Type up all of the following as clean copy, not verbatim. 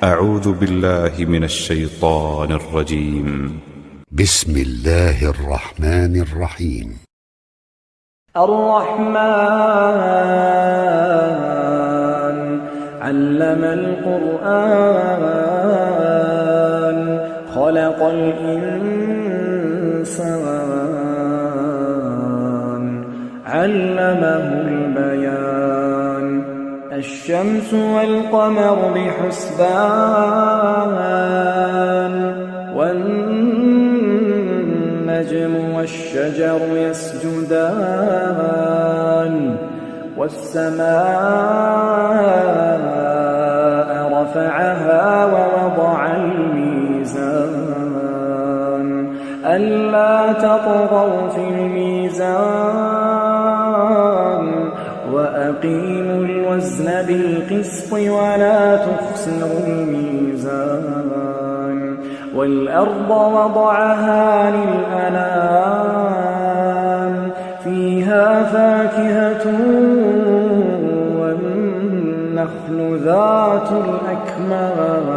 أعوذ بالله من الشيطان الرجيم. بسم الله الرحمن الرحيم. الرحمن علم القرآن خلق الإنسان علمه البيان الشمس والقمر بحسبان والنجم والشجر يسجدان والسماء رفعها ووضع الميزان ألا تطغوا في الميزان وأقيموا الوزن بالقسط ولا تخسروا الميزان والأرض وضعها للأنام فيها فاكهة والنخل ذات الأكمام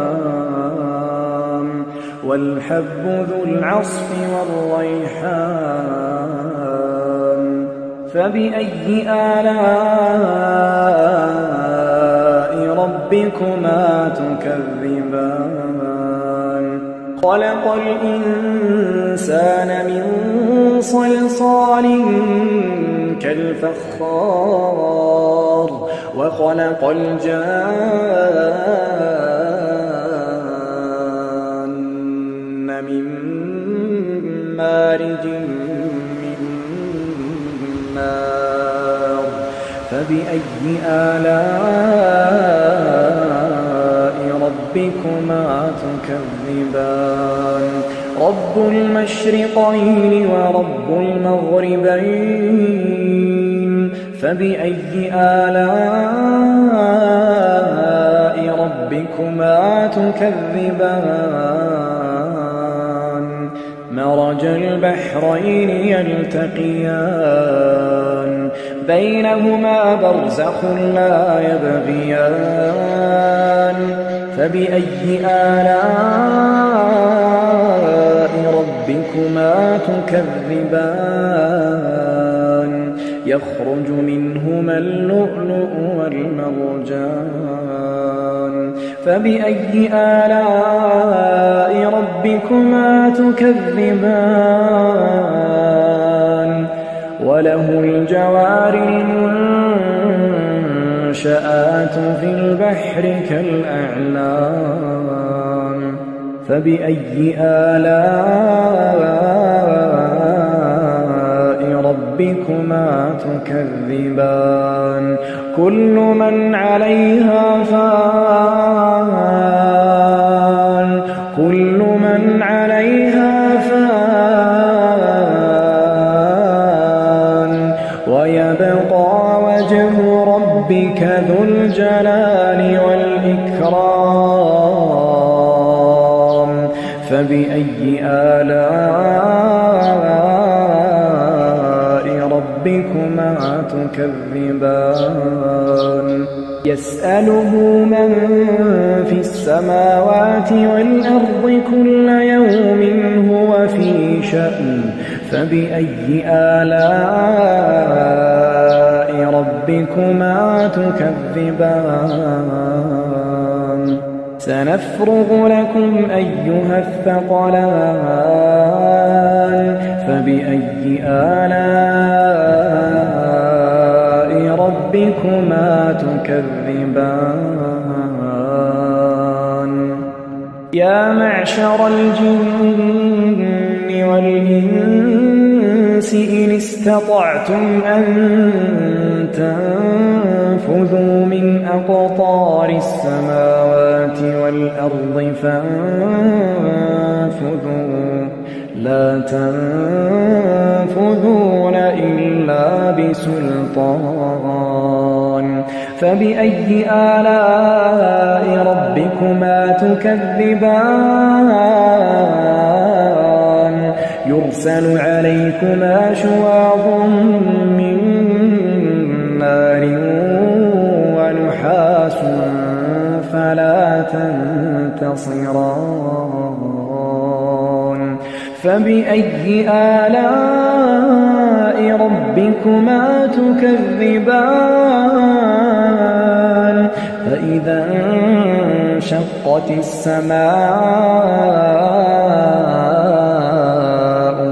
والحب ذو العصف والريحان فبأي آلاء ربكما تكذبان خلق الإنسان من صلصال كالفخار وخلق الجان من مارج من نار فبأي آلاء ربكما تكذبان رب المشرقين ورب المغربين فبأي آلاء ربكما تكذبان مرج البحرين يلتقيان بينهما برزخ لا يبغيان فبأي آلاء ربكما تكذبان يخرج منهما اللؤلؤ والمرجان فبأي آلاء ربكما تكذبان وله الجوار المنشآت في البحر كالأعلام فبأي آلاء ربكما تكذبان كل من عليها فان كل من عليها فان ويبقى وجه ربك ذو الجلال والإكرام فبأي آلاء ربكما تكذبان يسأله من في السماوات والأرض كل يوم هو في شأن فبأي آلاء ربكما تكذبان سنفرغ لكم أيها الثقلان فبأي آلاء ربكما تكذبان يا معشر الجن والإنس إن استطعتم أن تنفذوا من أقطار السماوات والأرض فانفذوا لا تنفذون إلا بسلطان فبأي آلاء ربكما تكذبان يرسل عليكما شواظ من نار ونحاس فلا تنتصران فبأي آلاء ربكما تكذبان فإذا انشقت السماء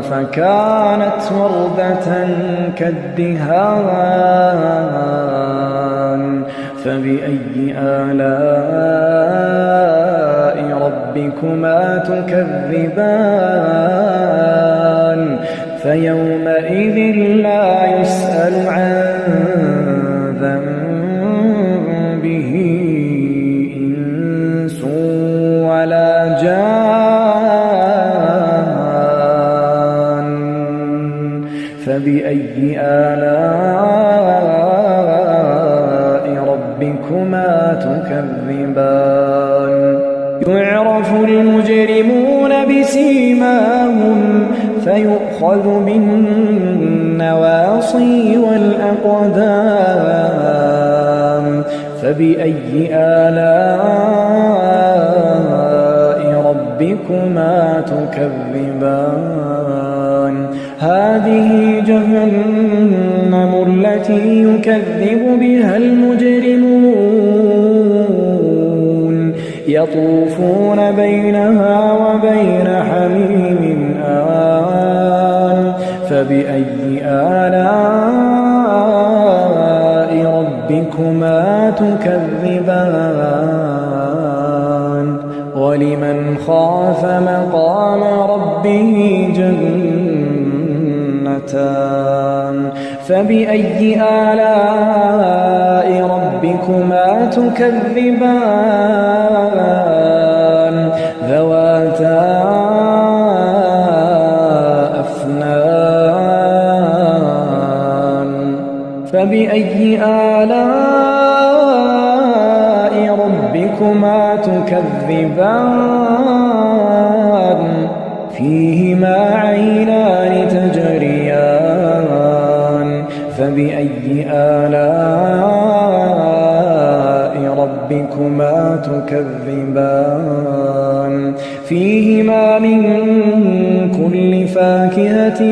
فكانت وردة كالدهان فبأي آلاء ربكما تكذبان فيومئذ لا يسأل عن ذنبه إنس ولا جان فبأي آلاء ربكما تكذبان يعرف المجرمون بسيماهم فيؤخذ بالنواصي والأقدام فبأي آلاء ربكما تكذبان هذه جهنم التي يكذب بها المجرمون يطوفون بينها وبين حميم آن فبأي آلاء ربكما تكذبان ولمن خاف مقام ربه جنتان فبأي آلاء ربكما تكذبان ذواتا أفنان فبأي آلاء ربكما تكذبان فيهما عينان تجريان فبأي آلاء ربكما تكذبان فيهما من كل فاكهة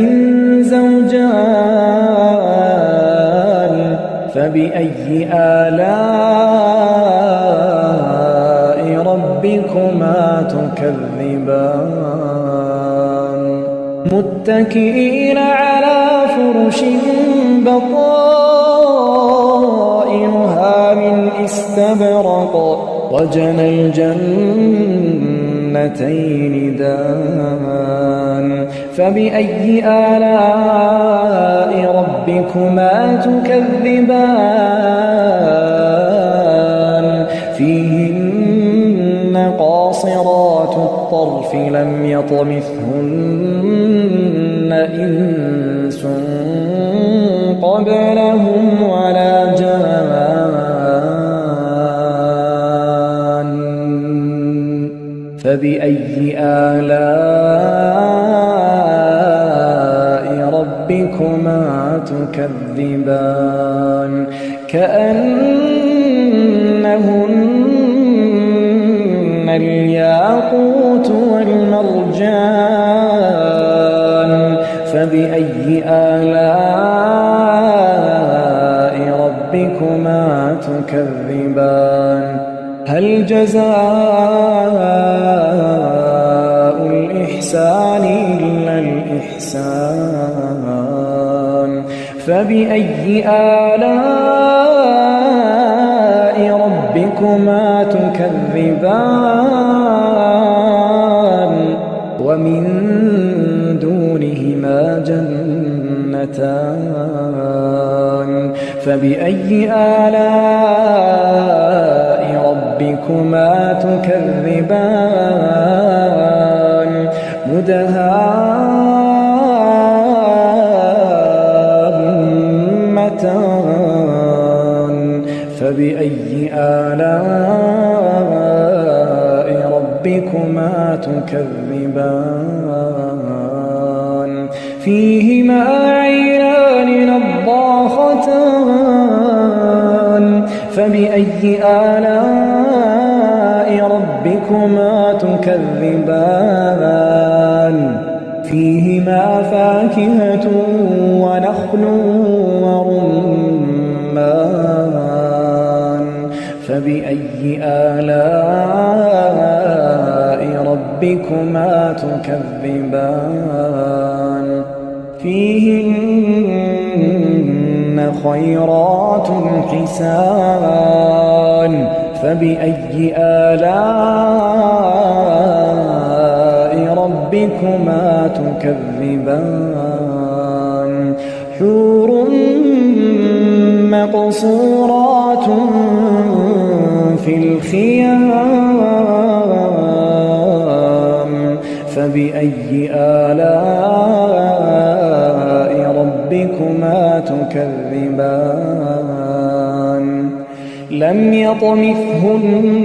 زوجان فبأي آلاء ربكما تكذبان متكئين على فرش بطائنها من استبرق وجنى الجنتين دان فبأي آلاء ربكما تكذبان فيهن قاصرات الطرف لم يطمثهن إنس قبلهم ولا جان فبأي آلاء ربكما تكذبان كأنهن الياقوت والمرجان فبأي آلاء ربكما تكذبان هل جزاء الإحسان إلا الإحسان فبأي آلاء ربكما تكذبان ومن دونهما جنتان فبأي آلاء ربكما تكذبان مدهامتان فبأي آلاء ربكما تكذبان فيهما عينان نضاختان فبأي آلاء ربكما تكذبان فيهما فاكهة ونخل ورمان فبأي آلاء ربكما تكذبان فيهن خيرات حسان فبأي آلاء ربكما تكذبان حور مقصورات في الخيام فبأي آلاء ربكما تكذبان لم يطمثهن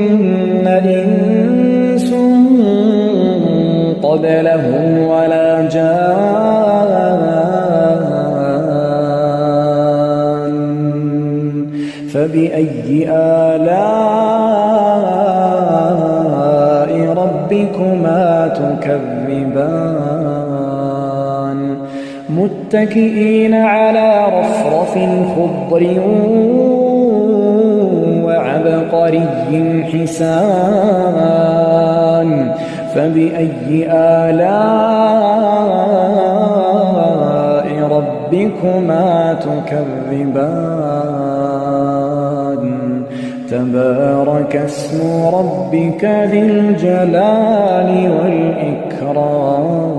إنس قبلهم ولا جان فبأي آلاء ربكما تكذبان متكئين على رفرف خضر وعبقري حسان فبأي آلاء ربكما تكذبان تبارك اسم ربك ذي الجلال والإكرام